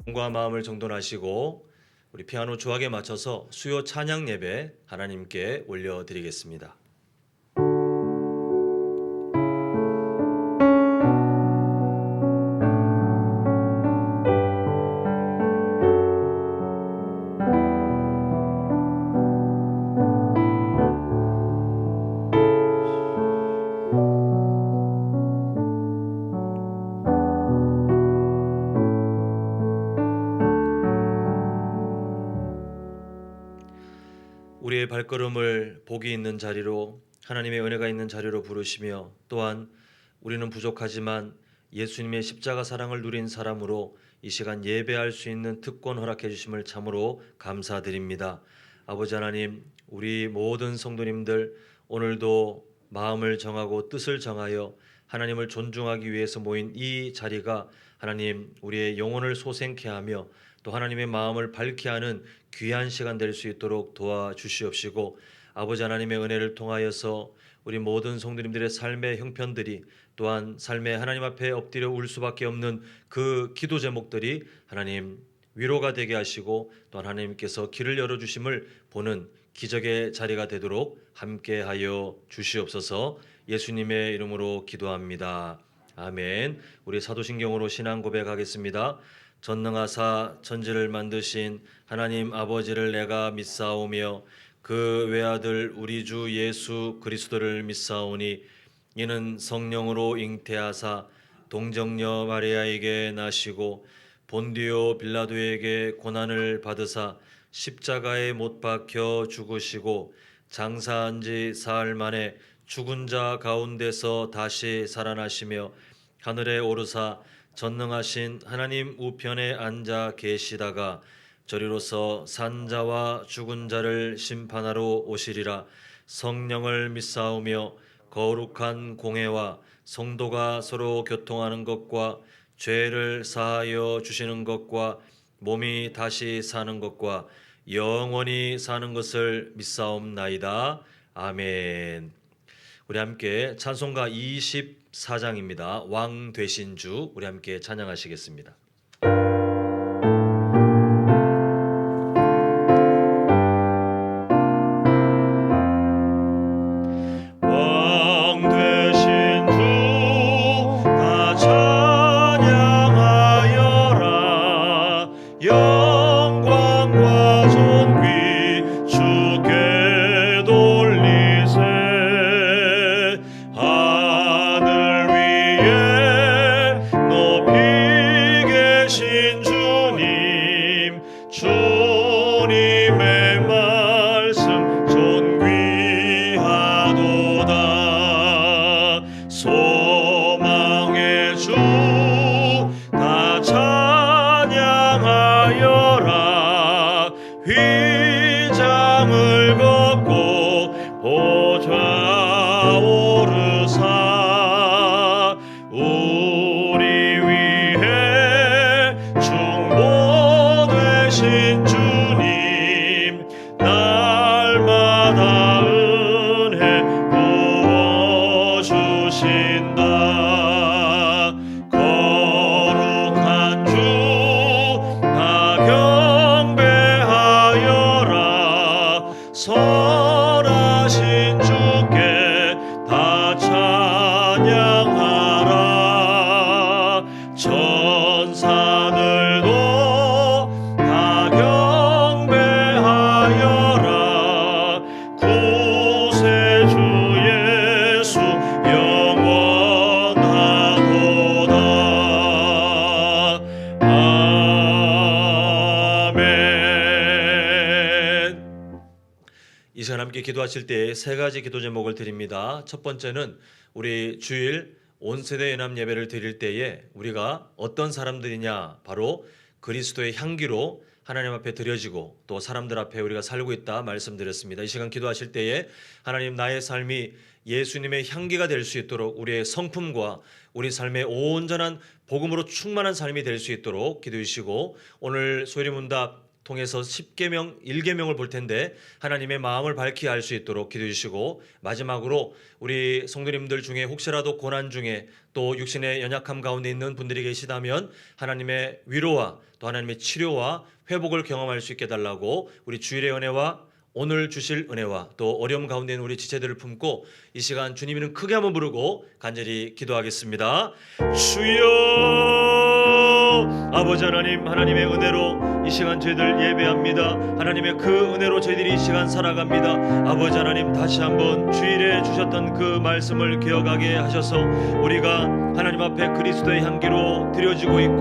몸과 마음을 정돈하시고 우리 피아노 조악에 맞춰서 수요 찬양 예배 하나님께 올려드리겠습니다. 우리의 발걸음을 복이 있는 자리로, 하나님의 은혜가 있는 자리로 부르시며, 또한 우리는 부족하지만 예수님의 십자가 사랑을 누린 사람으로 이 시간 예배할 수 있는 특권 허락해 주심을 참으로 감사드립니다. 아버지 하나님, 우리 모든 성도님들 오늘도 마음을 정하고 뜻을 정하여 하나님을 존중하기 위해서 모인 이 자리가 하나님 우리의 영혼을 소생케 하며 또 하나님의 마음을 밝게 하는 귀한 시간 될 수 있도록 도와주시옵시고, 아버지 하나님의 은혜를 통하여서 우리 모든 성도님들의 삶의 형편들이, 또한 삶의 하나님 앞에 엎드려 울 수밖에 없는 그 기도 제목들이 하나님 위로가 되게 하시고, 또 하나님께서 길을 열어주심을 보는 기적의 자리가 되도록 함께하여 주시옵소서. 예수님의 이름으로 기도합니다. 아멘. 우리 사도신경으로 신앙 고백하겠습니다. 전능하사 천지를 만드신 하나님 아버지를 내가 믿사오며 그 외아들 우리 주 예수 그리스도를 믿사오니 이는 성령으로 잉태하사 동정녀 마리아에게 나시고 본디오 빌라도에게 고난을 받으사 십자가에 못 박혀 죽으시고 장사한 지 사흘 만에 죽은 자 가운데서 다시 살아나시며 하늘에 오르사 전능하신 하나님 우편에 앉아 계시다가 저리로서 산 자와 죽은 자를 심판하러 오시리라. 성령을 믿사오며 거룩한 공회와 성도가 서로 교통하는 것과 죄를 사하여 주시는 것과 몸이 다시 사는 것과 영원히 사는 것을 믿사옵나이다. 아멘. 우리 함께 찬송가 24장입니다. 왕 되신 주, 우리 함께 찬양하시겠습니다. 이 시간 함께 기도하실 때 세 가지 기도 제목을 드립니다. 첫 번째는 우리 주일 온세대 연합 예배를 드릴 때에 우리가 어떤 사람들이냐, 바로 그리스도의 향기로 하나님 앞에 드려지고 또 사람들 앞에 우리가 살고 있다 말씀드렸습니다. 이 시간 기도하실 때에 하나님, 나의 삶이 예수님의 향기가 될 수 있도록 우리의 성품과 우리 삶의 온전한 복음으로 충만한 삶이 될 수 있도록 기도해 주시고, 오늘 소리문답 통해서 10계명, 1계명을 볼 텐데 하나님의 마음을 밝히 알 수 있도록 기도해 주시고, 마지막으로 우리 성도님들 중에 혹시라도 고난 중에 또 육신의 연약함 가운데 있는 분들이 계시다면 하나님의 위로와 또 하나님의 치료와 회복을 경험할 수 있게 달라고 우리 주일의 은혜와 오늘 주실 은혜와 또 어려움 가운데 있는 우리 지체들을 품고 이 시간 주님 이름 크게 한번 부르고 간절히 기도하겠습니다. 주여, 아버지 하나님, 하나님의 은혜로 이 시간 저희들 예배합니다. 하나님의 그 은혜로 저희들이 이 시간 살아갑니다. 아버지 하나님, 다시 한번 주일에 주셨던 그 말씀을 기억하게 하셔서 우리가 하나님 앞에 그리스도의 향기로 드려지고 있고,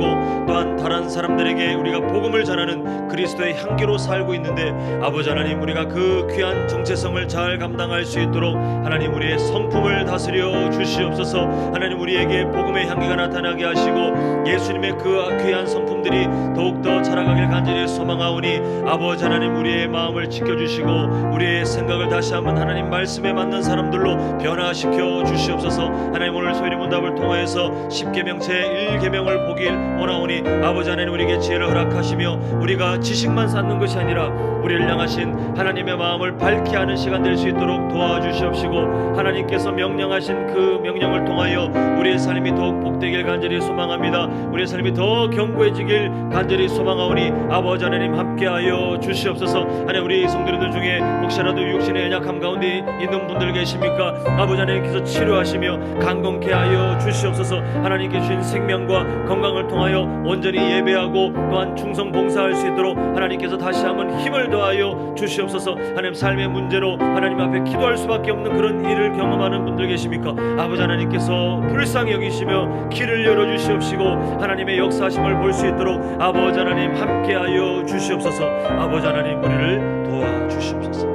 또한 다른 사람들에게 우리가 복음을 전하는 그리스도의 향기로 살고 있는데, 아버지 하나님, 우리가 그 귀한 정체성을 잘 감당할 수 있도록 하나님 우리의 성품을 다스려 주시옵소서. 하나님, 우리에게 복음의 향기가 나타나게 하시고 예수님의 그 귀한 성품들이 더욱더 자라가길 간절히 소망하오니, 아버지 하나님, 우리의 마음을 지켜주시고 우리의 생각을 다시 한번 하나님 말씀에 맞는 사람들로 변화시켜 주시옵소서. 하나님, 오늘 소리문답을 통하여서 10계명 제1계명을 보길 원하오니, 아버지 하나님, 우리에게 지혜를 허락하시며 우리가 지식만 쌓는 것이 아니라 우리를 향하신 하나님의 마음을 밝히 하는 시간 될 수 있도록 도와주시옵시고, 하나님께서 명령하신 그 명령을 통하여 우리의 삶이 더욱 복되길 간절히 소망합니다. 우리의 삶이 더 견고해지길 간절히 소망하오니, 아버지 하나님 함께하여 주시옵소서. 하나님, 우리 성도님들 중에 혹시라도 육신의 연약함 가운데 있는 분들 계십니까? 아버지 하나님께서 치료하시며 강건케 하여 주시옵소서. 하나님께 주신 생명과 건강을 통하여 온전히 예배하고 또한 충성 봉사할 수 있도록 하나님께서 다시 한번 힘을 더하여 주시옵소서. 하나님, 삶의 문제로 하나님 앞에 기도할 수밖에 없는 그런 일을 경험하는 분들 계십니까? 아버지 하나님께서 불쌍히 여기시며 길을 열어주시옵시고 하나님의 역사하심을 볼 수 있도록 아버지 하나님 함께하여 주시옵소서. 아버지 하나님, 우리를 도와주시옵소서.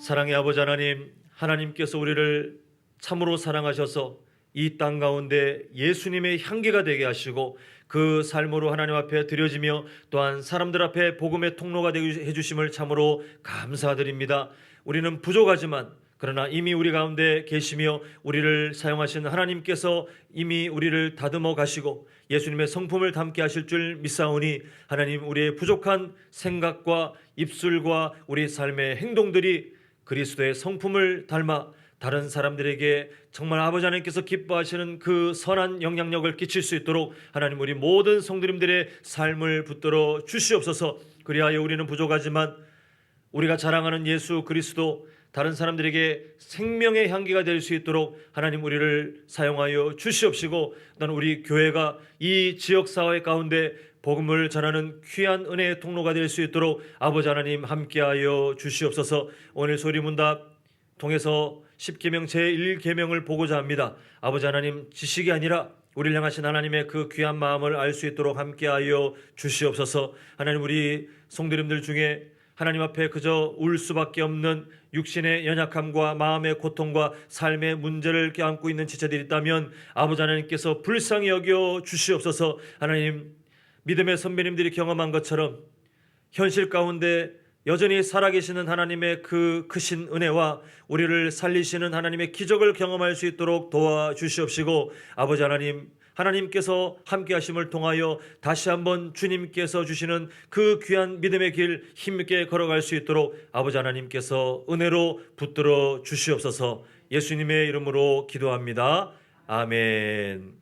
사랑의 아버지 하나님, 하나님께서 우리를 참으로 사랑하셔서 이 땅 가운데 예수님의 향기가 되게 하시고 그 삶으로 하나님 앞에 드려지며 또한 사람들 앞에 복음의 통로가 되게 해주심을 참으로 감사드립니다. 우리는 부족하지만 그러나 이미 우리 가운데 계시며 우리를 사용하신 하나님께서 이미 우리를 다듬어 가시고 예수님의 성품을 담게 하실 줄 믿사오니, 하나님, 우리의 부족한 생각과 입술과 우리 삶의 행동들이 그리스도의 성품을 닮아 다른 사람들에게 정말 아버지 하나님께서 기뻐하시는 그 선한 영향력을 끼칠 수 있도록 하나님, 우리 모든 성도님들의 삶을 붙들어 주시옵소서. 그리하여 우리는 부족하지만 우리가 자랑하는 예수 그리스도, 다른 사람들에게 생명의 향기가 될 수 있도록 하나님 우리를 사용하여 주시옵시고, 또한 우리 교회가 이 지역사회 가운데 복음을 전하는 귀한 은혜의 통로가 될 수 있도록 아버지 하나님 함께하여 주시옵소서. 오늘 소리문답 통해서 10계명 제1계명을 보고자 합니다. 아버지 하나님, 지식이 아니라 우리를 향하신 하나님의 그 귀한 마음을 알 수 있도록 함께하여 주시옵소서. 하나님, 우리 성도님들 중에 하나님 앞에 그저 울 수밖에 없는 육신의 연약함과 마음의 고통과 삶의 문제를 껴안고 있는 지체들이 있다면 아버지 하나님께서 불쌍히 여겨 주시옵소서. 하나님, 믿음의 선배님들이 경험한 것처럼 현실 가운데 여전히 살아계시는 하나님의 그 크신 은혜와 우리를 살리시는 하나님의 기적을 경험할 수 있도록 도와주시옵시고, 아버지 하나님, 하나님께서 함께 하심을 통하여 다시 한번 주님께서 주시는 그 귀한 믿음의 길 힘있게 걸어갈 수 있도록 아버지 하나님께서 은혜로 붙들어 주시옵소서. 예수님의 이름으로 기도합니다. 아멘.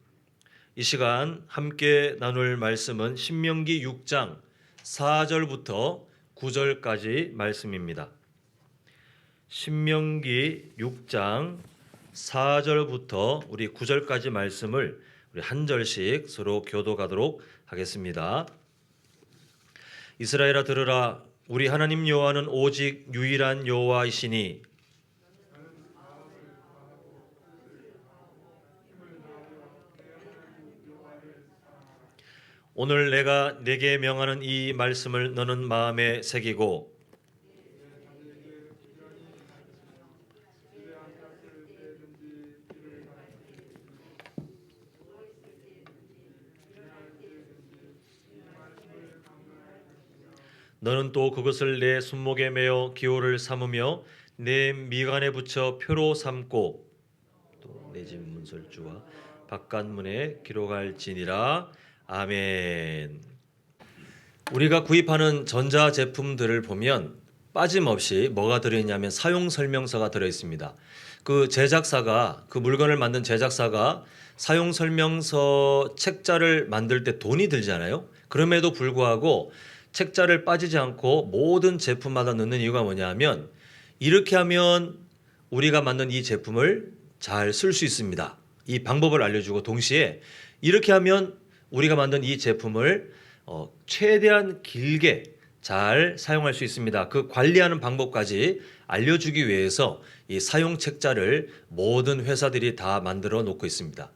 이 시간 함께 나눌 말씀은 신명기 6장 4절부터 9절까지 말씀입니다. 신명기 6장 4절부터 우리 9절까지 말씀을 우리 한 절씩 서로 교독하도록 하겠습니다. 이스라엘아 들으라. 우리 하나님 여호와는 오직 유일한 여호와이시니 오늘 내가 네게 명하는 이 말씀을 너는 마음에 새기고 너는 또 그것을 내 손목에 매어 기호를 삼으며 내 미간에 붙여 표로 삼고 또 내 집 문설주와 바깥문에 기록할지니라. 아멘. 우리가 구입하는 전자 제품들을 보면 빠짐없이 뭐가 들어있냐면 사용 설명서가 들어 있습니다. 그 제작사가, 그 물건을 만든 제작사가 사용 설명서 책자를 만들 때 돈이 들잖아요. 그럼에도 불구하고 책자를 빠지지 않고 모든 제품마다 넣는 이유가 뭐냐면 이렇게 하면 우리가 만든 이 제품을 잘 쓸 수 있습니다. 이 방법을 알려주고 동시에 이렇게 하면 우리가 만든 이 제품을 최대한 길게 잘 사용할 수 있습니다. 그 관리하는 방법까지 알려주기 위해서 이 사용 책자를 모든 회사들이 다 만들어 놓고 있습니다.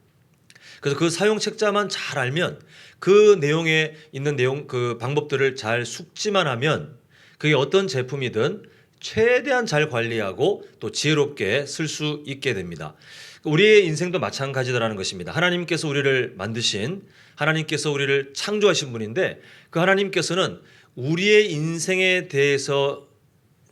그래서 그 사용 책자만 잘 알면 그 내용에 있는 내용, 그 방법들을 잘 숙지만 하면 그게 어떤 제품이든 최대한 잘 관리하고 또 지혜롭게 쓸 수 있게 됩니다. 우리의 인생도 마찬가지다라는 것입니다. 하나님께서 우리를 만드신, 하나님께서 우리를 창조하신 분인데 그 하나님께서는 우리의 인생에 대해서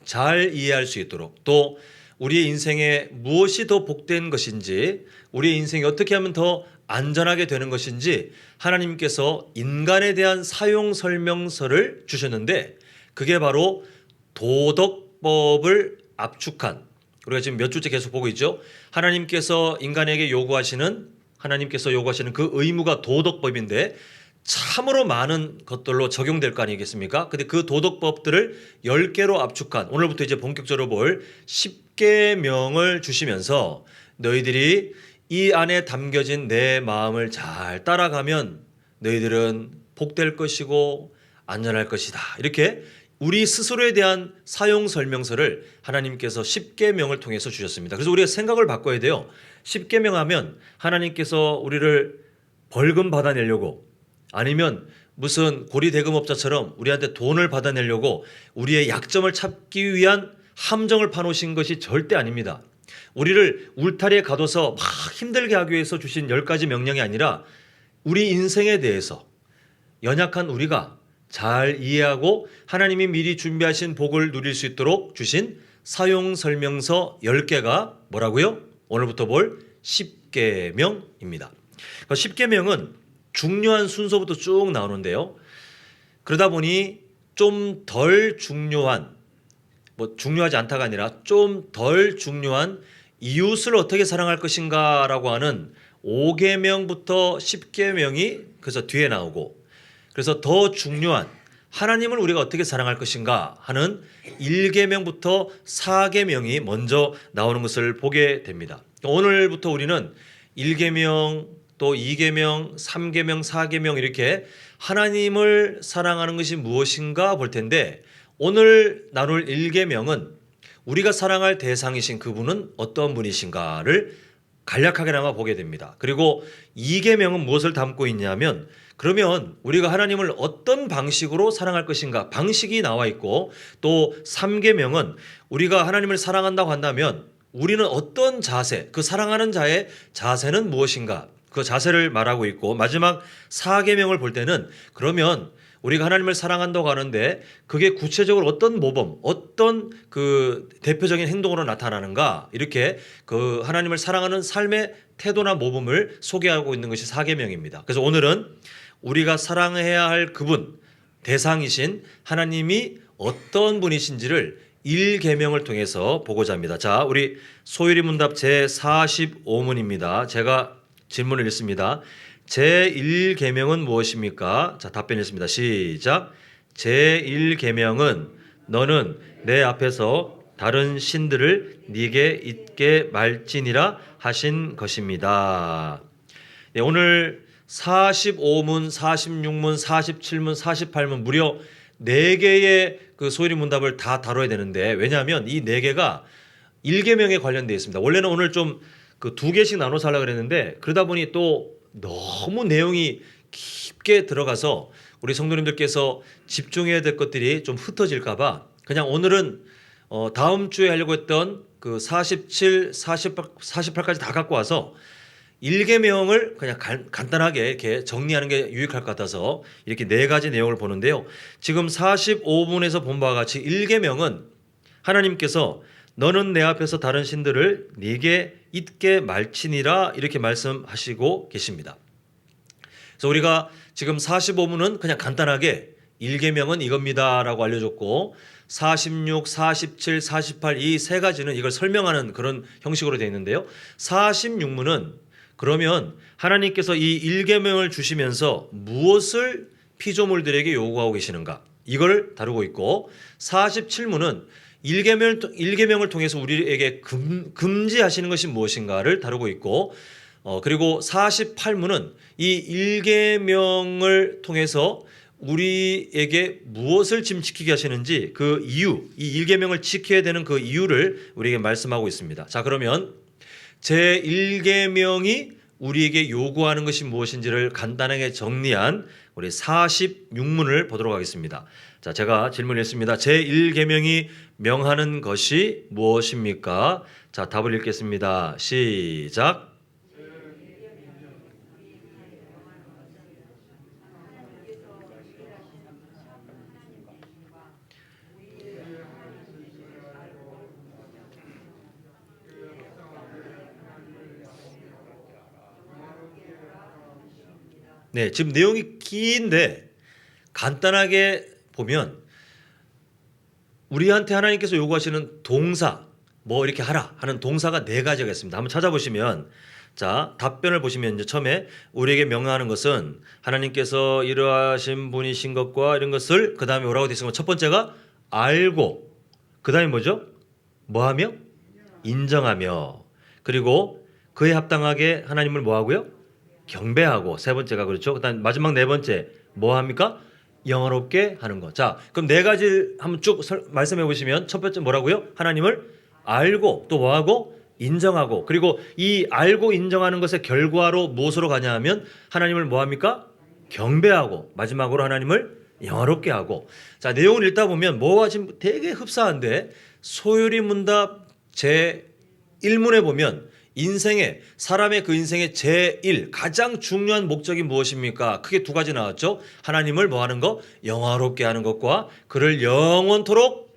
잘 이해할 수 있도록 또 우리의 인생에 무엇이 더 복된 것인지 우리의 인생이 어떻게 하면 더 안전하게 되는 것인지 하나님께서 인간에 대한 사용 설명서를 주셨는데 그게 바로 도덕법을 압축한, 우리가 지금 몇 주째 계속 보고 있죠. 하나님께서 인간에게 요구하시는 그 의무가 도덕법인데 참으로 많은 것들로 적용될 거 아니겠습니까? 근데 그 도덕법들을 10개로 압축한 오늘부터 이제 본격적으로 볼 10계명을 주시면서 너희들이 이 안에 담겨진 내 마음을 잘 따라가면 너희들은 복될 것이고 안전할 것이다. 이렇게 우리 스스로에 대한 사용 설명서를 하나님께서 10계명을 통해서 주셨습니다. 그래서 우리가 생각을 바꿔야 돼요. 10계명 하면 하나님께서 우리를 벌금 받아내려고 아니면 무슨 고리대금업자처럼 우리한테 돈을 받아내려고 우리의 약점을 찾기 위한 함정을 파놓으신 것이 절대 아닙니다. 우리를 울타리에 가둬서 막 힘들게 하기 위해서 주신 10가지 명령이 아니라 우리 인생에 대해서 연약한 우리가 잘 이해하고 하나님이 미리 준비하신 복을 누릴 수 있도록 주신 사용 설명서 10개가 뭐라고요? 오늘부터 볼 10계명입니다. 10계명은 중요한 순서부터 쭉 나오는데요. 그러다 보니 좀 덜 중요한, 중요하지 않다가 아니라 좀 덜 중요한 이웃을 어떻게 사랑할 것인가라고 하는 5계명부터 10계명이 그래서 뒤에 나오고 그래서 더 중요한 하나님을 우리가 어떻게 사랑할 것인가 하는 1계명부터 4계명이 먼저 나오는 것을 보게 됩니다. 오늘부터 우리는 1계명 또 2계명, 3계명, 4계명 이렇게 하나님을 사랑하는 것이 무엇인가 볼 텐데 오늘 나눌 1계명은 우리가 사랑할 대상이신 그분은 어떤 분이신가를 간략하게나마 보게 됩니다. 그리고 2계명은 무엇을 담고 있냐면 그러면 우리가 하나님을 어떤 방식으로 사랑할 것인가 방식이 나와 있고 또 3계명은 우리가 하나님을 사랑한다고 한다면 우리는 어떤 자세, 그 사랑하는 자의 자세는 무엇인가 그 자세를 말하고 있고 마지막 4계명을 볼 때는 그러면 우리가 하나님을 사랑한다고 하는데 그게 구체적으로 어떤 모범, 어떤 그 대표적인 행동으로 나타나는가 이렇게 그 하나님을 사랑하는 삶의 태도나 모범을 소개하고 있는 것이 4계명입니다. 그래서 오늘은 우리가 사랑해야 할 그분, 대상이신 하나님이 어떤 분이신지를 1계명을 통해서 보고자 합니다. 자, 우리 소율이 문답 제45문입니다. 제가 질문을 읽습니다. 제1계명은 무엇입니까? 자, 답변 읽습니다. 시작. 제1계명은 너는 내 앞에서 다른 신들을 네게 잊게 말지니라 하신 것입니다. 네, 오늘 45문, 46문, 47문, 48문 무려 4개의 그 소율이 문답을 다 다뤄야 되는데 왜냐하면 이 4개가 1계명에 관련되어 있습니다. 원래는 오늘 좀 그 2개씩 나눠서 하려고 그랬는데 그러다 보니 또 너무 내용이 깊게 들어가서 우리 성도님들께서 집중해야 될 것들이 좀 흩어질까 봐 그냥 오늘은 다음 주에 하려고 했던 그 47, 48까지 다 갖고 와서 1계명을 그냥 간단하게 이렇게 정리하는 게 유익할 것 같아서 이렇게 4가지 내용을 보는데요. 지금 45분에서 본 바와 같이 1계명은 하나님께서 너는 내 앞에서 다른 신들을 네게 잊게 말지니라 이렇게 말씀하시고 계십니다. 그래서 우리가 지금 45문은 그냥 간단하게 1계명은 이겁니다라고 알려줬고 46, 47, 48 이 세 가지는 이걸 설명하는 그런 형식으로 되어 있는데요. 46문은 그러면 하나님께서 이 1계명을 주시면서 무엇을 피조물들에게 요구하고 계시는가? 이걸 다루고 있고 47문은 1계명을 통해서 우리에게 금지하시는 것이 무엇인가를 다루고 있고 그리고 48문은 이 1계명을 통해서 우리에게 무엇을 지금 지키게 하시는지 그 이유, 이 1계명을 지켜야 되는 그 이유를 우리에게 말씀하고 있습니다. 자, 그러면 제 1계명이 우리에게 요구하는 것이 무엇인지를 간단하게 정리한 우리 46문을 보도록 하겠습니다. 자, 제가 질문했습니다. 제 1계명이 명하는 것이 무엇입니까? 자, 답을 읽겠습니다. 시작. 네, 지금 내용이 긴데 간단하게 보면 우리한테 하나님께서 요구하시는 동사 뭐 이렇게 하라 하는 동사가 네 가지가 있습니다. 한번 찾아보시면 자 답변을 보시면 이제 처음에 우리에게 명령하는 것은 하나님께서 이러하신 분이신 것과 이런 것을 그 다음에 뭐라고 되어 있습니까? 첫 번째가 알고 그 다음에 뭐죠? 뭐하며? 인정하며 그리고 그에 합당하게 하나님을 뭐하고요? 경배하고 세 번째가 그렇죠. 그다음 마지막 네 번째 뭐 합니까? 영화롭게 하는 것. 자, 그럼 네 가지 한번 쭉 말씀해 보시면 첫 번째 뭐라고요? 하나님을 알고 또 뭐하고 인정하고 그리고 이 알고 인정하는 것의 결과로 무엇으로 가냐 하면 하나님을 뭐 합니까? 경배하고 마지막으로 하나님을 영화롭게 하고 자, 내용을 읽다 보면 뭐와 지금 되게 흡사한데 소요리 문답 제 1문에 보면 인생의 사람의 그 인생의 제1 가장 중요한 목적이 무엇입니까? 크게 두 가지 나왔죠. 하나님을 뭐 하는 거? 영화롭게 하는 것과 그를 영원토록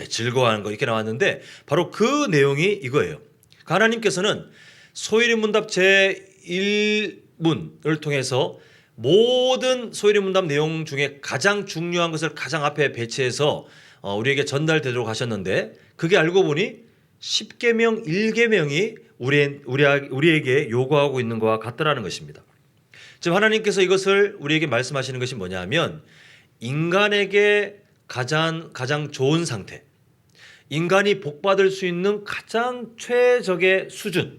즐거워하는 거 이렇게 나왔는데 바로 그 내용이 이거예요. 하나님께서는 소위리 문답 제1문을 통해서 모든 소위리 문답 내용 중에 가장 중요한 것을 가장 앞에 배치해서 우리에게 전달되도록 하셨는데 그게 알고 보니 10계명 1계명이 우리에게 요구하고 있는 것과 같다라는 것입니다. 지금 하나님께서 이것을 우리에게 말씀하시는 것이 뭐냐 하면 인간에게 가장 좋은 상태, 인간이 복받을 수 있는 가장 최적의 수준,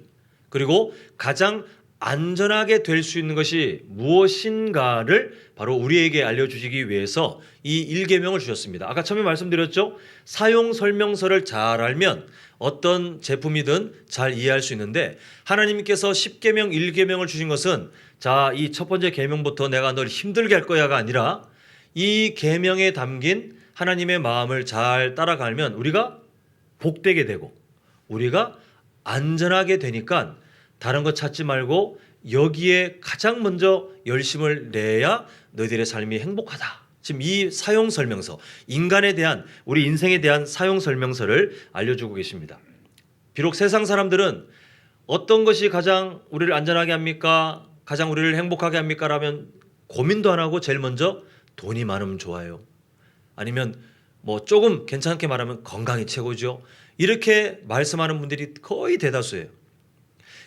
그리고 가장 안전하게 될 수 있는 것이 무엇인가를 바로 우리에게 알려주시기 위해서 이 1계명을 주셨습니다. 아까 처음에 말씀드렸죠. 사용 설명서를 잘 알면 어떤 제품이든 잘 이해할 수 있는데 하나님께서 10계명 1계명을 주신 것은 자, 이 첫 번째 계명부터 내가 널 힘들게 할 거야가 아니라 이 계명에 담긴 하나님의 마음을 잘 따라가면 우리가 복되게 되고 우리가 안전하게 되니까 다른 거 찾지 말고 여기에 가장 먼저 열심을 내야 너희들의 삶이 행복하다. 지금 이 사용 설명서, 인간에 대한 우리 인생에 대한 사용 설명서를 알려주고 계십니다. 비록 세상 사람들은 어떤 것이 가장 우리를 안전하게 합니까? 가장 우리를 행복하게 합니까? 라면 고민도 안 하고 제일 먼저 돈이 많으면 좋아요. 아니면 뭐 조금 괜찮게 말하면 건강이 최고죠. 이렇게 말씀하는 분들이 거의 대다수예요.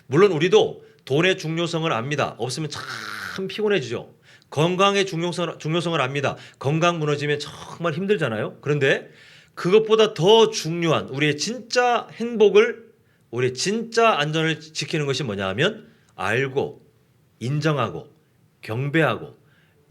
물론 우리도 돈의 중요성을 압니다. 없으면 참 피곤해지죠. 건강의 중요성을 압니다. 건강 무너지면 정말 힘들잖아요. 그런데 그것보다 더 중요한 우리의 진짜 행복을 우리의 진짜 안전을 지키는 것이 뭐냐 하면 알고 인정하고 경배하고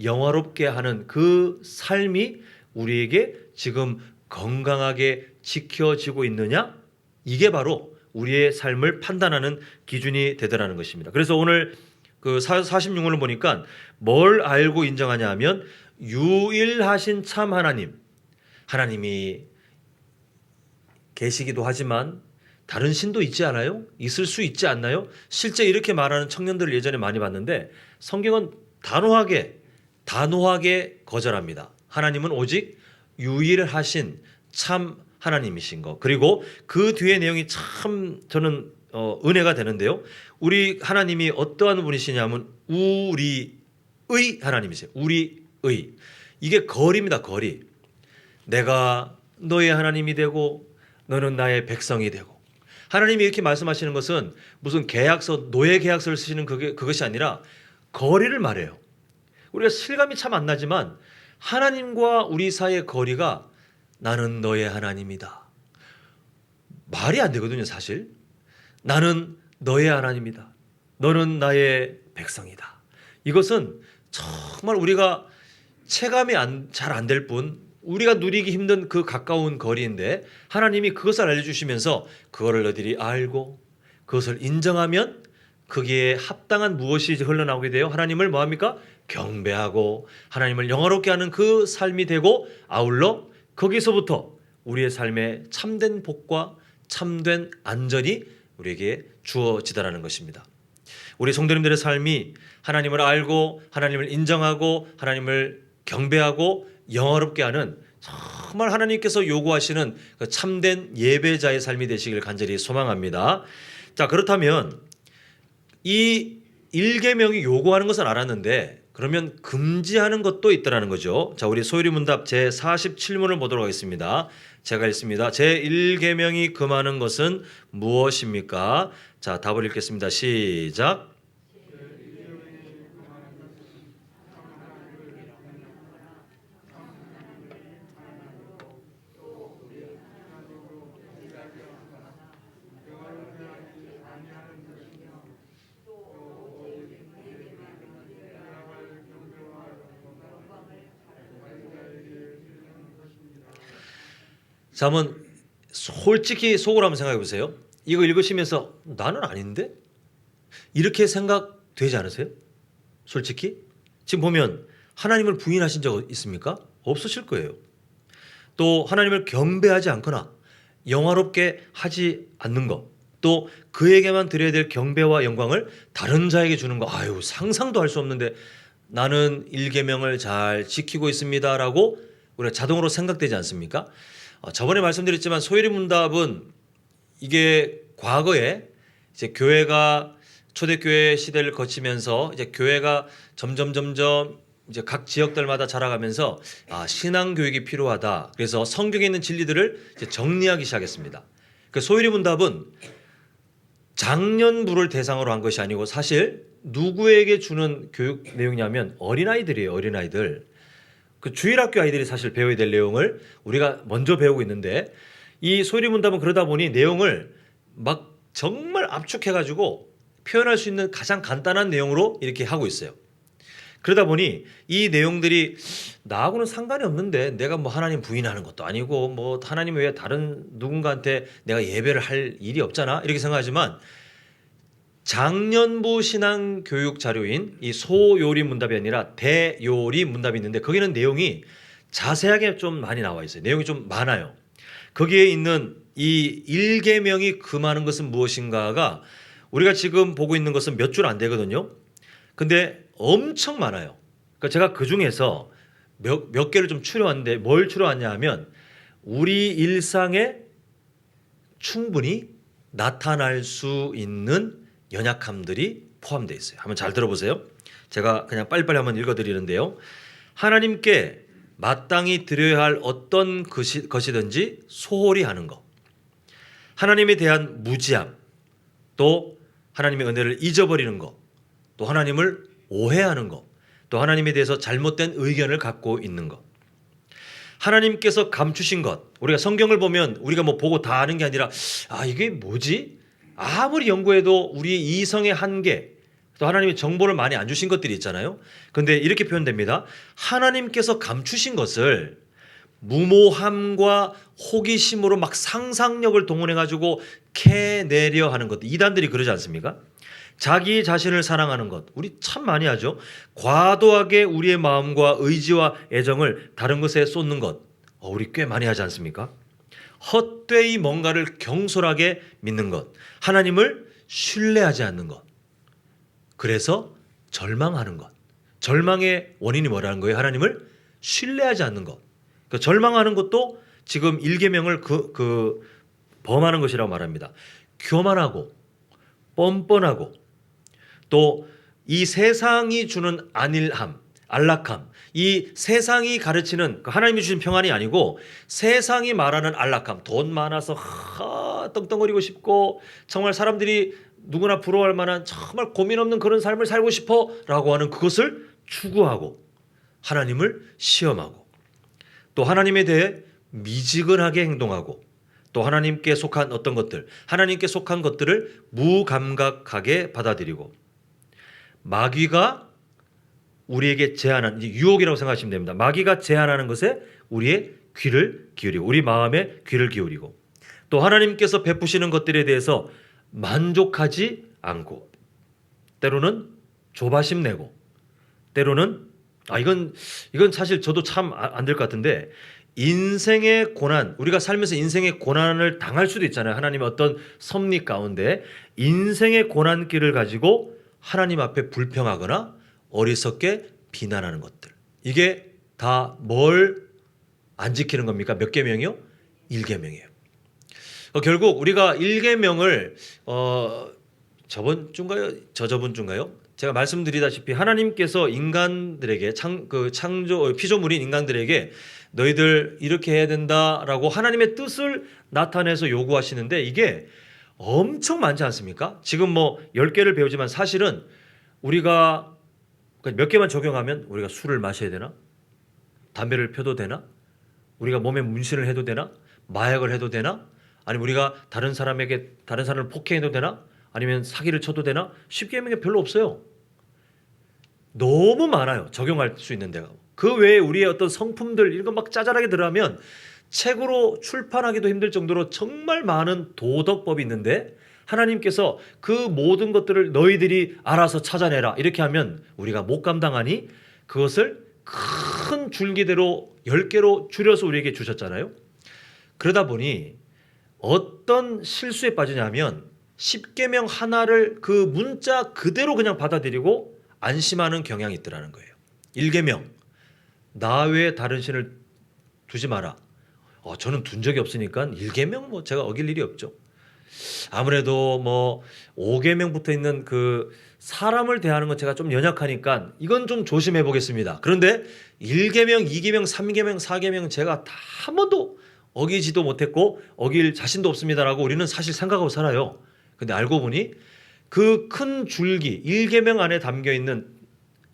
영화롭게 하는 그 삶이 우리에게 지금 건강하게 지켜지고 있느냐? 이게 바로 우리의 삶을 판단하는 기준이 되더라는 것입니다. 그래서 오늘 그 46문을 보니까 뭘 알고 인정하냐 하면 유일하신 참 하나님이 계시기도 하지만 다른 신도 있지 않아요? 있을 수 있지 않나요? 실제 이렇게 말하는 청년들을 예전에 많이 봤는데 성경은 단호하게 거절합니다. 하나님은 오직 유일하신 참 하나님이신 것. 그리고 그 뒤에 내용이 참 저는 은혜가 되는데요. 우리 하나님이 어떠한 분이시냐면 하나님이세요. 우리의. 이게 거리입니다. 거리. 내가 너의 하나님이 되고 너는 나의 백성이 되고. 하나님이 이렇게 말씀하시는 것은 무슨 계약서, 노예 계약서를 쓰시는 그것이 아니라 거리를 말해요. 우리가 실감이 참 안 나지만 하나님과 우리 사이의 거리가 나는 너의 하나님이다. 말이 안 되거든요, 사실. 나는 너의 하나님이다. 너는 나의 백성이다. 이것은 정말 우리가 체감이 잘 안 될 뿐, 우리가 누리기 힘든 그 가까운 거리인데 하나님이 그것을 알려주시면서 그거를 너희들이 알고 그것을 인정하면 거기에 합당한 무엇이 흘러나오게 돼요? 하나님을 뭐합니까? 경배하고 하나님을 영화롭게 하는 그 삶이 되고, 아울러 거기서부터 우리의 삶에 참된 복과 참된 안전이 우리에게 주어지다라는 것입니다. 우리 성도님들의 삶이 하나님을 알고 하나님을 인정하고 하나님을 경배하고 영화롭게 하는 정말 하나님께서 요구하시는 그 참된 예배자의 삶이 되시길 간절히 소망합니다. 자, 그렇다면 이 1계명이 요구하는 것은 알았는데 그러면 금지하는 것도 있더라는 거죠. 자, 우리 소율이 문답 제47문을 보도록 하겠습니다. 제가 읽습니다. 제1계명이 금하는 것은 무엇입니까? 자, 답을 읽겠습니다. 시작. 자, 한번 솔직히 속으로 한번 생각해 보세요. 이거 읽으시면서 나는 아닌데? 이렇게 생각되지 않으세요? 솔직히? 지금 보면 하나님을 부인하신 적 있습니까? 없으실 거예요. 또 하나님을 경배하지 않거나 영화롭게 하지 않는 것, 또 그에게만 드려야 될 경배와 영광을 다른 자에게 주는 거, 아유, 상상도 할 수 없는데 나는 1계명을 잘 지키고 있습니다라고 우리가 자동으로 생각되지 않습니까? 저번에 말씀드렸지만 소율이 문답은 이게 과거에 이제 교회가 초대교회 시대를 거치면서 이제 교회가 점점 이제 각 지역들마다 자라가면서 신앙 교육이 필요하다. 그래서 성경에 있는 진리들을 이제 정리하기 시작했습니다. 그 소율이 문답은 장년부를 대상으로 한 것이 아니고 사실 누구에게 주는 교육 내용이냐면 어린아이들이에요. 어린아이들. 그 주일학교 아이들이 사실 배워야 될 내용을 우리가 먼저 배우고 있는데 이 소율이 문답은 그러다 보니 내용을 막 정말 압축해가지고 표현할 수 있는 가장 간단한 내용으로 이렇게 하고 있어요. 그러다 보니 이 내용들이 나하고는 상관이 없는데 내가 뭐 하나님 부인하는 것도 아니고 뭐 하나님 외에 다른 누군가한테 내가 예배를 할 일이 없잖아 이렇게 생각하지만 장년부 신앙 교육 자료인 이 소요리 문답이 아니라 대요리 문답이 있는데 거기는 내용이 자세하게 좀 많이 나와 있어요. 내용이 좀 많아요. 거기에 있는 이 1계명이 금하는 것은 무엇인가가 우리가 지금 보고 있는 것은 몇 줄 안 되거든요. 근데 엄청 많아요. 그러니까 제가 그 중에서 몇 개를 좀 추려왔는데 뭘 추려왔냐 하면 우리 일상에 충분히 나타날 수 있는 연약함들이 포함되어 있어요. 한번 잘 들어보세요. 제가 그냥 빨리빨리 한번 읽어드리는데요. 하나님께 마땅히 드려야 할 어떤 것이든지 소홀히 하는 것, 하나님에 대한 무지함, 또 하나님의 은혜를 잊어버리는 것, 또 하나님을 오해하는 것, 또 하나님에 대해서 잘못된 의견을 갖고 있는 것, 하나님께서 감추신 것. 우리가 성경을 보면 우리가 뭐 보고 다 아는 게 아니라 이게 뭐지? 아무리 연구해도 우리 이성의 한계, 또 하나님이 정보를 많이 안 주신 것들이 있잖아요. 근데 이렇게 표현됩니다. 하나님께서 감추신 것을 무모함과 호기심으로 막 상상력을 동원해가지고 캐내려 하는 것. 이단들이 그러지 않습니까? 자기 자신을 사랑하는 것. 우리 참 많이 하죠. 과도하게 우리의 마음과 의지와 애정을 다른 것에 쏟는 것. 우리 꽤 많이 하지 않습니까? 헛되이 뭔가를 경솔하게 믿는 것, 하나님을 신뢰하지 않는 것, 그래서 절망하는 것. 절망의 원인이 뭐라는 거예요? 하나님을 신뢰하지 않는 것. 그러니까 절망하는 것도 지금 1계명을 범하는 것이라고 말합니다. 교만하고 뻔뻔하고 또 이 세상이 주는 안일함, 안락함, 이 세상이 가르치는 하나님이 주신 평안이 아니고 세상이 말하는 안락함, 돈 많아서 떵떵거리고 싶고 정말 사람들이 누구나 부러워할 만한 정말 고민 없는 그런 삶을 살고 싶어 라고 하는 그것을 추구하고 하나님을 시험하고 또 하나님에 대해 미지근하게 행동하고 또 하나님께 속한 어떤 것들, 하나님께 속한 것들을 무감각하게 받아들이고 마귀가 우리에게 제안한 유혹이라고 생각하시면 됩니다. 마귀가 제안하는 것에 우리의 귀를 기울이고 우리 마음에 귀를 기울이고 또 하나님께서 베푸시는 것들에 대해서 만족하지 않고 때로는 조바심 내고 때로는 이건 사실 저도 참 안 될 것 같은데 인생의 고난, 우리가 살면서 인생의 고난을 당할 수도 있잖아요. 하나님의 어떤 섭리 가운데 인생의 고난길을 가지고 하나님 앞에 불평하거나 어리석게 비난하는 것들. 이게 다 뭘 안 지키는 겁니까? 몇 계명이요? 1계명이에요. 결국 우리가 1계명을 저번 주인가요? 저저번 주인가요? 제가 말씀드리다시피 하나님께서 인간들에게 창조 피조물인 인간들에게 너희들 이렇게 해야 된다라고 하나님의 뜻을 나타내서 요구하시는데 이게 엄청 많지 않습니까? 지금 뭐 10개를 배우지만 사실은 우리가 몇 개만 적용하면 우리가 술을 마셔야 되나? 담배를 펴도 되나? 우리가 몸에 문신을 해도 되나? 마약을 해도 되나? 아니면 우리가 다른 사람을 폭행해도 되나? 아니면 사기를 쳐도 되나? 10계명이 별로 없어요. 너무 많아요. 적용할 수 있는 데가. 그 외에 우리의 어떤 성품들 이런 거 막 짜잘하게 들어가면 책으로 출판하기도 힘들 정도로 정말 많은 도덕법이 있는데 하나님께서 그 모든 것들을 너희들이 알아서 찾아내라 이렇게 하면 우리가 못 감당하니 그것을 큰 줄기대로 10개로 줄여서 우리에게 주셨잖아요. 그러다 보니 어떤 실수에 빠지냐면 10계명 하나를 그 문자 그대로 그냥 받아들이고 안심하는 경향이 있더라는 거예요. 1계명 나 외에 다른 신을 두지 마라. 저는 둔 적이 없으니까 1계명 뭐 제가 어길 일이 없죠. 아무래도 뭐 5계명부터 있는 그 사람을 대하는 건 제가 좀 연약하니까 이건 좀 조심해 보겠습니다. 그런데 1계명, 2계명, 3계명, 4계명 제가 다 한 번도 어기지도 못했고 어길 자신도 없습니다라고 우리는 사실 생각하고 살아요. 근데 알고 보니 그 큰 줄기 1계명 안에 담겨 있는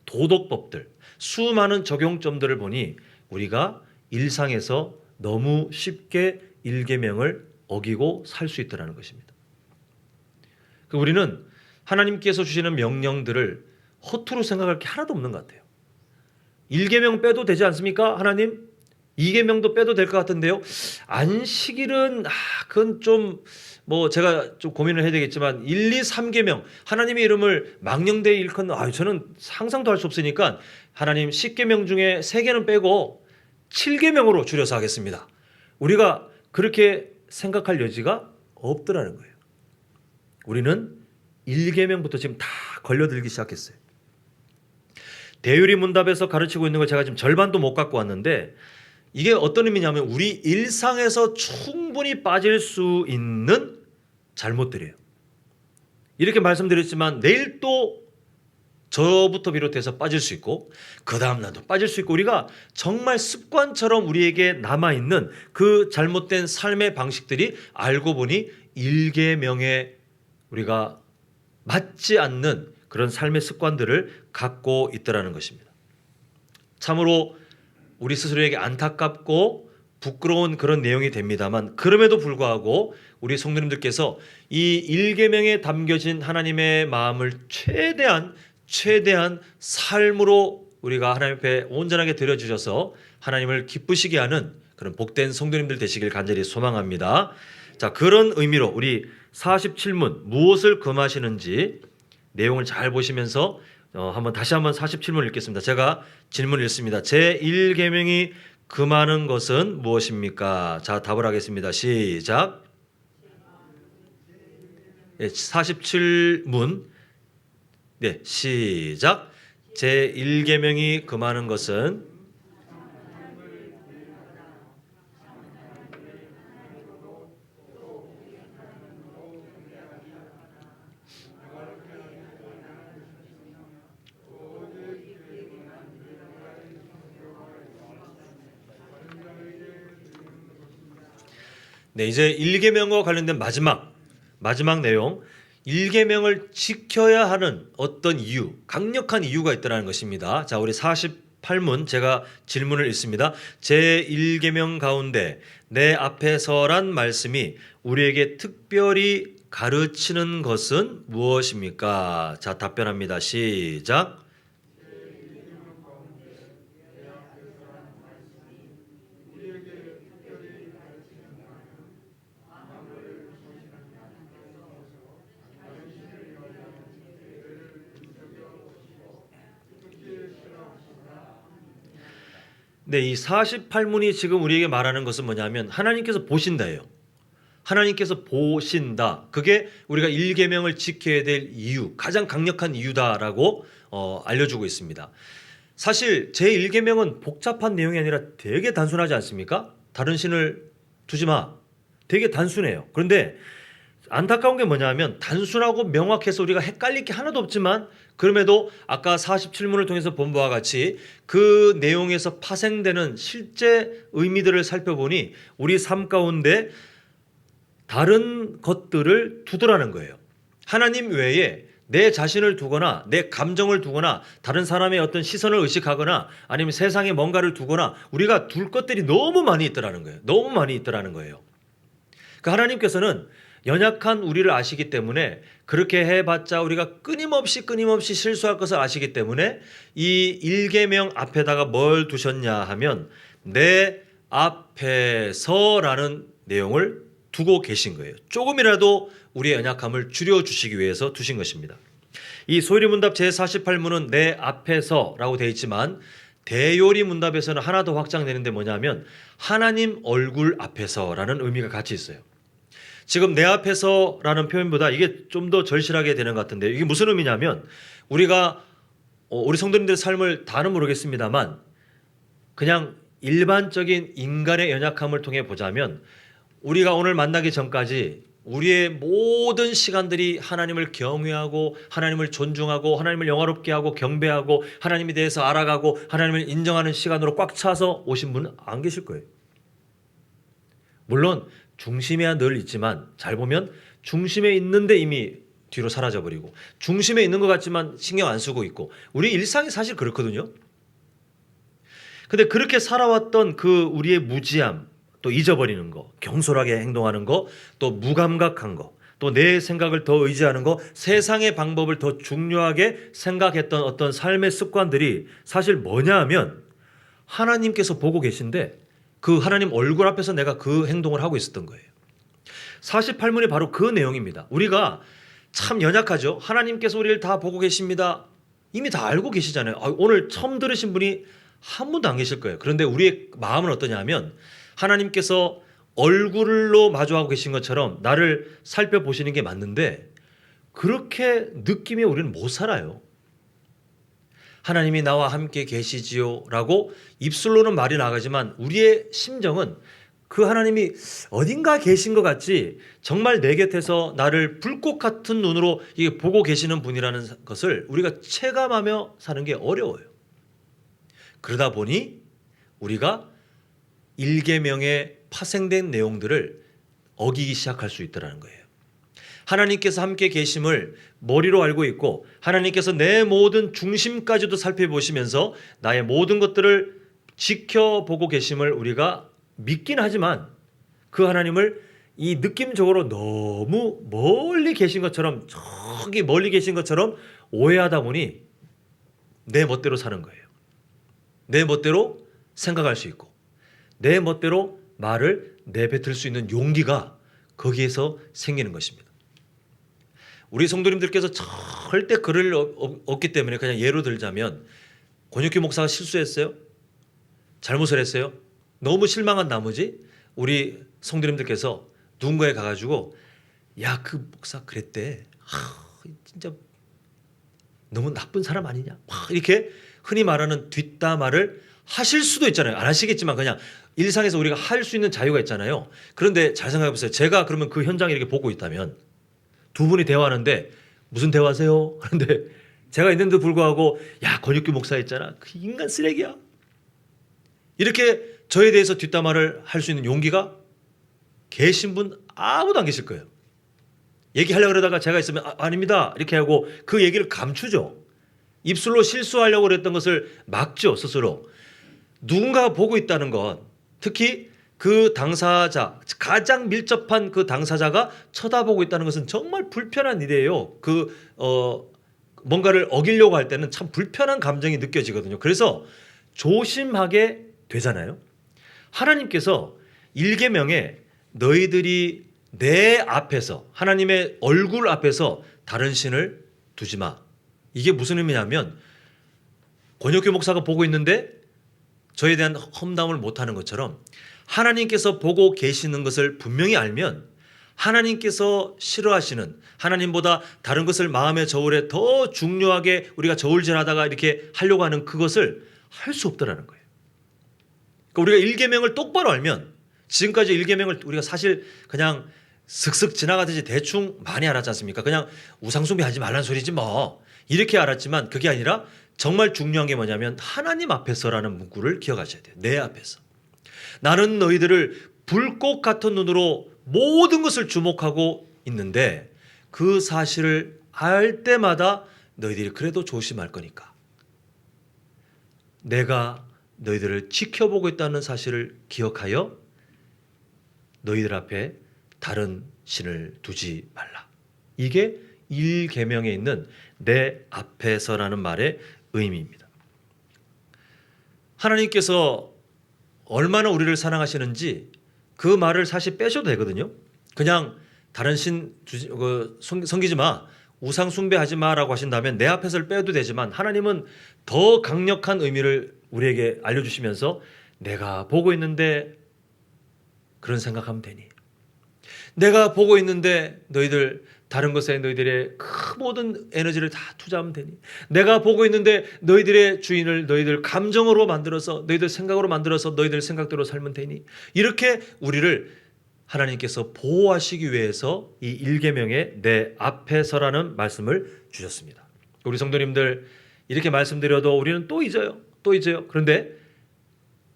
도덕법들, 수많은 적용점들을 보니 우리가 일상에서 너무 쉽게 1계명을 어기고 살 수 있다는 것입니다. 우리는 하나님께서 주시는 명령들을 허투루 생각할 게 하나도 없는 것 같아요. 1계명 빼도 되지 않습니까? 하나님? 2계명도 빼도 될 것 같은데요. 안식일은 그건 좀 뭐 제가 좀 고민을 해야 되겠지만 1, 2, 3계명 하나님의 이름을 망령되이 일컫는 저는 상상도 할 수 없으니까 하나님 10계명 중에 3개는 빼고 7계명으로 줄여서 하겠습니다. 우리가 그렇게 생각할 여지가 없더라는 거예요. 우리는 1계명부터 지금 다 걸려들기 시작했어요. 대유리 문답에서 가르치고 있는 걸 제가 지금 절반도 못 갖고 왔는데 이게 어떤 의미냐면 우리 일상에서 충분히 빠질 수 있는 잘못들이에요. 이렇게 말씀드렸지만 내일 또 저부터 비롯해서 빠질 수 있고 그 다음 날도 빠질 수 있고 우리가 정말 습관처럼 우리에게 남아있는 그 잘못된 삶의 방식들이 알고 보니 1계명에 우리가 맞지 않는 그런 삶의 습관들을 갖고 있더라는 것입니다. 참으로 우리 스스로에게 안타깝고 부끄러운 그런 내용이 됩니다만 그럼에도 불구하고 우리 성도님들께서 이 1계명에 담겨진 하나님의 마음을 최대한 삶으로 우리가 하나님 앞에 온전하게 드려주셔서 하나님을 기쁘시게 하는 그런 복된 성도님들 되시길 간절히 소망합니다. 자, 그런 의미로 우리 47문 무엇을 금하시는지 내용을 잘 보시면서 다시 한번 47문 읽겠습니다. 제가 질문 읽습니다. 제1계명이 금하는 것은 무엇입니까? 자, 답을 하겠습니다. 시작. 47문 네, 시작. 제1계명이 금하는 것은 네, 이제 1계명과 관련된 마지막 내용, 1계명을 지켜야 하는 어떤 이유, 강력한 이유가 있다는 것입니다. 자, 우리 48문 제가 질문을 읽습니다. 제1계명 가운데 내 앞에서란 말씀이 우리에게 특별히 가르치는 것은 무엇입니까? 자, 답변합니다. 시작. 네, 이 48문이 지금 우리에게 말하는 것은 뭐냐면 하나님께서 보신다예요. 하나님께서 보신다. 그게 우리가 1계명을 지켜야 될 이유, 가장 강력한 이유다라고 알려주고 있습니다. 사실 제1계명은 복잡한 내용이 아니라 되게 단순하지 않습니까? 다른 신을 두지 마. 되게 단순해요. 그런데 안타까운 게 뭐냐면 단순하고 명확해서 우리가 헷갈릴 게 하나도 없지만 그럼에도 아까 47문을 통해서 본 바와 같이 그 내용에서 파생되는 실제 의미들을 살펴보니 우리 삶 가운데 다른 것들을 두더라는 거예요. 하나님 외에 내 자신을 두거나 내 감정을 두거나 다른 사람의 어떤 시선을 의식하거나 아니면 세상에 뭔가를 두거나 우리가 둘 것들이 너무 많이 있더라는 거예요. 너무 많이 있더라는 거예요. 그러니까 하나님께서는 연약한 우리를 아시기 때문에 그렇게 해봤자 우리가 끊임없이 실수할 것을 아시기 때문에 이 1계명 앞에다가 뭘 두셨냐 하면 내 앞에서라는 내용을 두고 계신 거예요. 조금이라도 우리의 연약함을 줄여주시기 위해서 두신 것입니다. 이 소요리문답 제48문은 내 앞에서라고 되어 있지만 대요리문답에서는 하나 더 확장되는데 뭐냐면 하나님 얼굴 앞에서라는 의미가 같이 있어요. 지금 내 앞에서라는 표현보다 이게 좀 더 절실하게 되는 것 같은데 이게 무슨 의미냐면 우리가 우리 성도님들의 삶을 다는 모르겠습니다만 그냥 일반적인 인간의 연약함을 통해 보자면 우리가 오늘 만나기 전까지 우리의 모든 시간들이 하나님을 경외하고 하나님을 존중하고 하나님을 영화롭게 하고 경배하고 하나님에 대해서 알아가고 하나님을 인정하는 시간으로 꽉 차서 오신 분은 안 계실 거예요. 물론 중심에야 늘 있지만 잘 보면 중심에 있는데 이미 뒤로 사라져버리고 중심에 있는 것 같지만 신경 안 쓰고 있고 우리 일상이 사실 그렇거든요. 근데 그렇게 살아왔던 그 우리의 무지함 또 잊어버리는 거, 경솔하게 행동하는 거, 또 무감각한 거, 또 내 생각을 더 의지하는 거, 세상의 방법을 더 중요하게 생각했던 어떤 삶의 습관들이 사실 뭐냐 하면 하나님께서 보고 계신데 그 하나님 얼굴 앞에서 내가 그 행동을 하고 있었던 거예요. 48문이 바로 그 내용입니다. 우리가 참 연약하죠. 하나님께서 우리를 다 보고 계십니다. 이미 다 알고 계시잖아요. 오늘 처음 들으신 분이 한 분도 안 계실 거예요. 그런데 우리의 마음은 어떠냐 하면 하나님께서 얼굴로 마주하고 계신 것처럼 나를 살펴보시는 게 맞는데 그렇게 느낌에 우리는 못 살아요. 하나님이 나와 함께 계시지요 라고 입술로는 말이 나가지만 우리의 심정은 그 하나님이 어딘가 계신 것 같지 정말 내 곁에서 나를 불꽃 같은 눈으로 이게 보고 계시는 분이라는 것을 우리가 체감하며 사는 게 어려워요. 그러다 보니 우리가 1계명에 파생된 내용들을 어기기 시작할 수 있다는 거예요. 하나님께서 함께 계심을 머리로 알고 있고 하나님께서 내 모든 중심까지도 살펴보시면서 나의 모든 것들을 지켜보고 계심을 우리가 믿긴 하지만 그 하나님을 이 느낌적으로 너무 멀리 계신 것처럼 저기 멀리 계신 것처럼 오해하다 보니 내 멋대로 사는 거예요. 내 멋대로 생각할 수 있고 내 멋대로 말을 내뱉을 수 있는 용기가 거기에서 생기는 것입니다. 우리 성도님들께서 절대 그럴 없기 때문에 그냥 예로 들자면 권혁기 목사가 실수했어요? 잘못을 했어요? 너무 실망한 나머지 우리 성도님들께서 누군가에 가가지고 야, 그 목사 그랬대. 진짜 너무 나쁜 사람 아니냐? 이렇게 흔히 말하는 뒷담화를 하실 수도 있잖아요. 안 하시겠지만 그냥 일상에서 우리가 할 수 있는 자유가 있잖아요. 그런데 잘 생각해 보세요. 제가 그러면 그 현장을 이렇게 보고 있다면 두 분이 대화하는데 무슨 대화하세요? 하는데 제가 있는데도 불구하고 야, 권혁규 목사 있잖아. 그 인간 쓰레기야. 이렇게 저에 대해서 뒷담화를 할 수 있는 용기가 계신 분 아무도 안 계실 거예요. 얘기하려고 그러다가 제가 있으면 아닙니다 이렇게 하고 그 얘기를 감추죠. 입술로 실수하려고 그랬던 것을 막죠. 스스로. 누군가가 보고 있다는 건, 특히 그 당사자, 가장 밀접한 그 당사자가 쳐다보고 있다는 것은 정말 불편한 일이에요. 뭔가를 어기려고 할 때는 참 불편한 감정이 느껴지거든요. 그래서 조심하게 되잖아요. 하나님께서 1계명에 너희들이 내 앞에서, 하나님의 얼굴 앞에서 다른 신을 두지 마. 이게 무슨 의미냐면, 권혁규 목사가 보고 있는데 저에 대한 험담을 못하는 것처럼 하나님께서 보고 계시는 것을 분명히 알면 하나님께서 싫어하시는, 하나님보다 다른 것을 마음의 저울에 더 중요하게 우리가 저울질하다가 이렇게 하려고 하는 그것을 할 수 없다라는 거예요. 그러니까 우리가 1계명을 똑바로 알면, 지금까지 1계명을 우리가 사실 그냥 슥슥 지나가듯이 대충 많이 알았지 않습니까? 그냥 우상숭배 하지 말라는 소리지 뭐 이렇게 알았지만, 그게 아니라 정말 중요한 게 뭐냐면 하나님 앞에서라는 문구를 기억하셔야 돼요. 내 앞에서. 나는 너희들을 불꽃 같은 눈으로 모든 것을 주목하고 있는데 그 사실을 알 때마다 너희들이 그래도 조심할 거니까 내가 너희들을 지켜보고 있다는 사실을 기억하여 너희들 앞에 다른 신을 두지 말라. 이게 1계명에 있는 내 앞에서라는 말의 의미입니다. 하나님께서 얼마나 우리를 사랑하시는지 그 말을 사실 빼셔도 되거든요. 그냥 다른 신 섬기지 마, 우상 숭배하지 마라고 하신다면 내 앞에서를 빼도 되지만, 하나님은 더 강력한 의미를 우리에게 알려주시면서 내가 보고 있는데 그런 생각하면 되니, 내가 보고 있는데 너희들 다른 것에 너희들의 그 모든 에너지를 다 투자하면 되니, 내가 보고 있는데 너희들의 주인을 너희들 감정으로 만들어서, 너희들 생각으로 만들어서 너희들 생각대로 살면 되니, 이렇게 우리를 하나님께서 보호하시기 위해서 이 1계명에 내 앞에서라는 말씀을 주셨습니다. 우리 성도님들, 이렇게 말씀드려도 우리는 또 잊어요. 그런데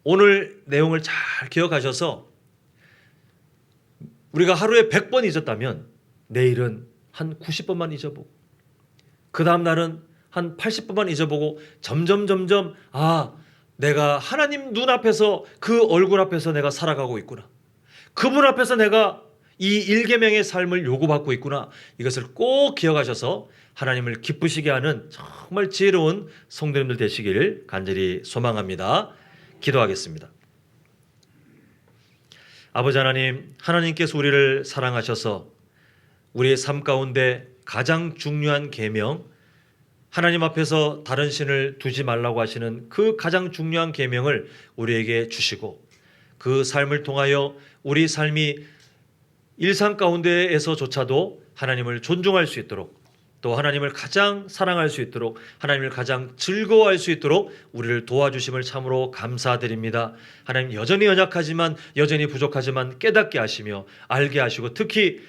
오늘 내용을 잘 기억하셔서 우리가 하루에 100번 잊었다면 내일은 한 90번만 잊어보고, 그 다음 날은 한 80번만 잊어보고, 점점 내가 하나님 눈앞에서, 그 얼굴 앞에서 내가 살아가고 있구나, 그분 앞에서 내가 이 1계명의 삶을 요구받고 있구나, 이것을 꼭 기억하셔서 하나님을 기쁘시게 하는 정말 지혜로운 성도님들 되시기를 간절히 소망합니다. 기도하겠습니다. 아버지 하나님, 하나님께서 우리를 사랑하셔서 우리의 삶 가운데 가장 중요한 계명, 하나님 앞에서 다른 신을 두지 말라고 하시는 그 가장 중요한 계명을 우리에게 주시고, 그 삶을 통하여 우리 삶이 일상 가운데에서조차도 하나님을 존중할 수 있도록, 또 하나님을 가장 사랑할 수 있도록, 하나님을 가장 즐거워할 수 있도록 우리를 도와주심을 참으로 감사드립니다. 하나님, 여전히 연약하지만, 여전히 부족하지만 깨닫게 하시며 알게 하시고, 특히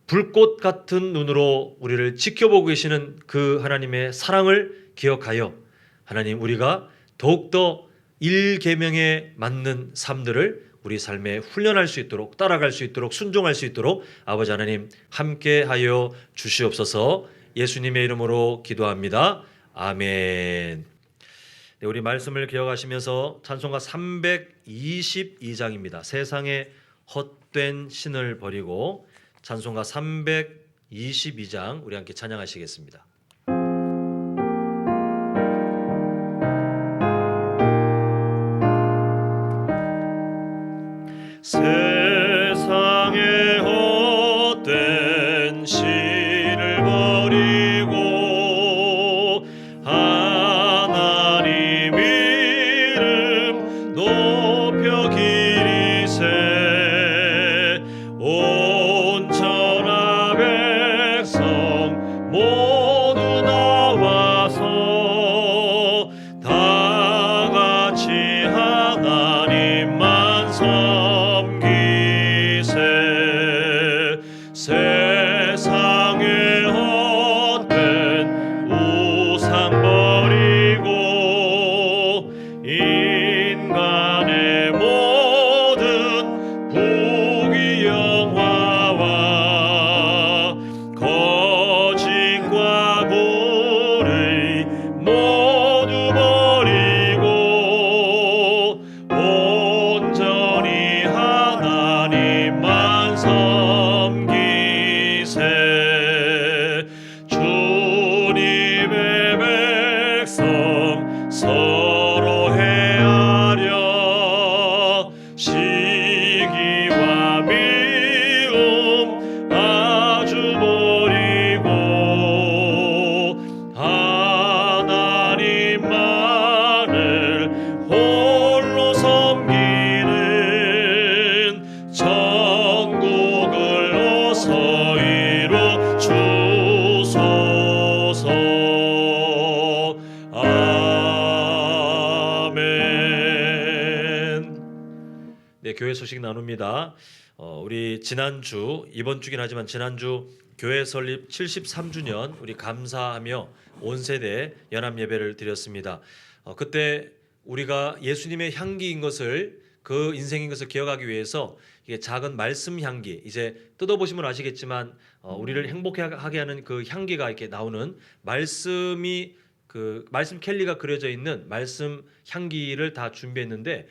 불꽃 같은 눈으로 우리를 지켜보고 계시는 그 하나님의 사랑을 기억하여 하나님, 우리가 더욱더 1계명에 맞는 삶들을 우리 삶에 훈련할 수 있도록, 따라갈 수 있도록, 순종할 수 있도록 아버지 하나님 함께하여 주시옵소서. 예수님의 이름으로 기도합니다. 아멘. 네, 우리 말씀을 기억하시면서 찬송가 322장입니다. 세상에 헛된 신을 버리고, 찬송가 322장 우리 함께 찬양하시겠습니다. 세상에 헛된 신을 버리고 하나님 이름 높여 기리세. 온 천하 백성 나를 홀로 섬기는 천국을 어서 이루 주소서. 아멘. 네, 교회 소식 나눕니다. 우리 지난주, 이번 주긴 하지만 지난주 교회 설립 73주년 우리 감사하며 온 세대 연합 예배를 드렸습니다. 그때 우리가 예수님의 향기인 것을, 그 인생인 것을 기억하기 위해서 이게 작은 말씀 향기, 이제 뜯어보시면 아시겠지만 우리를 행복하게 하는 그 향기가 이렇게 나오는 말씀이, 그 말씀 캘리가 그려져 있는 말씀 향기를 다 준비했는데,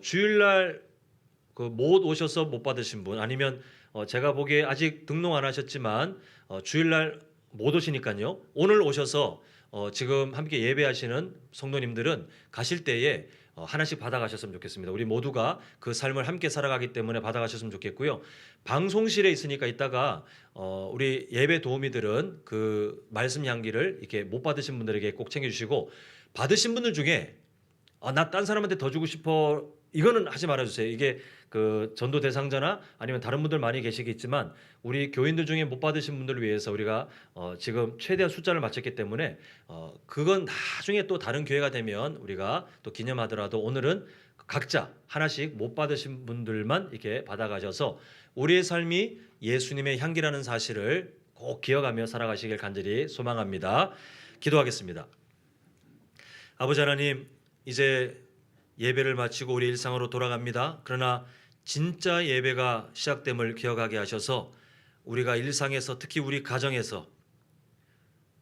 주일날 그 못 오셔서 못 받으신 분, 아니면 제가 보기에 아직 등록 안 하셨지만 주일날 못 오시니까요, 오늘 오셔서 지금 함께 예배하시는 성도님들은 가실 때에 하나씩 받아가셨으면 좋겠습니다. 우리 모두가 그 삶을 함께 살아가기 때문에 받아가셨으면 좋겠고요. 방송실에 있으니까 이따가 우리 예배 도우미들은 그 말씀 향기를 이렇게 못 받으신 분들에게 꼭 챙겨주시고, 받으신 분들 중에 나 딴 사람한테 더 주고 싶어, 이거는 하지 말아주세요. 이게 그 전도 대상자나 아니면 다른 분들 많이 계시겠지만 우리 교인들 중에 못 받으신 분들을 위해서 우리가 지금 최대한 숫자를 맞췄기 때문에 그건 나중에 또 다른 교회가 되면 우리가 또 기념하더라도 오늘은 각자 하나씩 못 받으신 분들만 이렇게 받아가셔서 우리의 삶이 예수님의 향기라는 사실을 꼭 기억하며 살아가시길 간절히 소망합니다. 기도하겠습니다. 아버지 하나님, 이제 예배를 마치고 우리 일상으로 돌아갑니다. 그러나 진짜 예배가 시작됨을 기억하게 하셔서 우리가 일상에서, 특히 우리 가정에서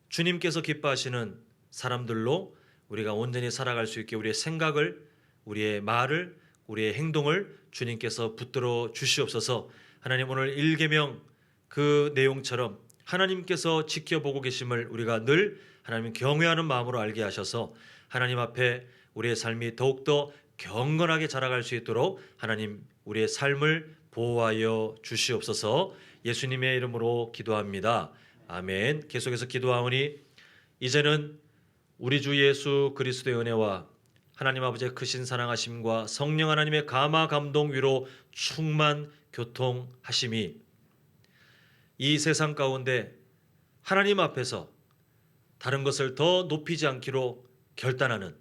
주님께서 기뻐하시는 사람들로 우리가 온전히 살아갈 수 있게 우리의 생각을, 우리의 말을, 우리의 행동을 주님께서 붙들어 주시옵소서. 하나님, 오늘 1계명 그 내용처럼 하나님께서 지켜보고 계심을 우리가 늘 하나님 경외하는 마음으로 알게 하셔서 하나님 앞에 우리의 삶이 더욱더 경건하게 자라갈 수 있도록 하나님 우리의 삶을 보호하여 주시옵소서. 예수님의 이름으로 기도합니다. 아멘. 계속해서 기도하오니 이제는 우리 주 예수 그리스도의 은혜와 하나님 아버지의 크신 사랑하심과 성령 하나님의 감화 감동 위로 충만 교통하심이 이 세상 가운데 하나님 앞에서 다른 것을 더 높이지 않기로 결단하는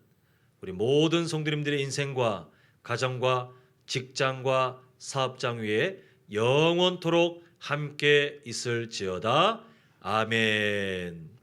우리 모든 성도님들의 인생과 가정과 직장과 사업장 위에 영원토록 함께 있을지어다. 아멘.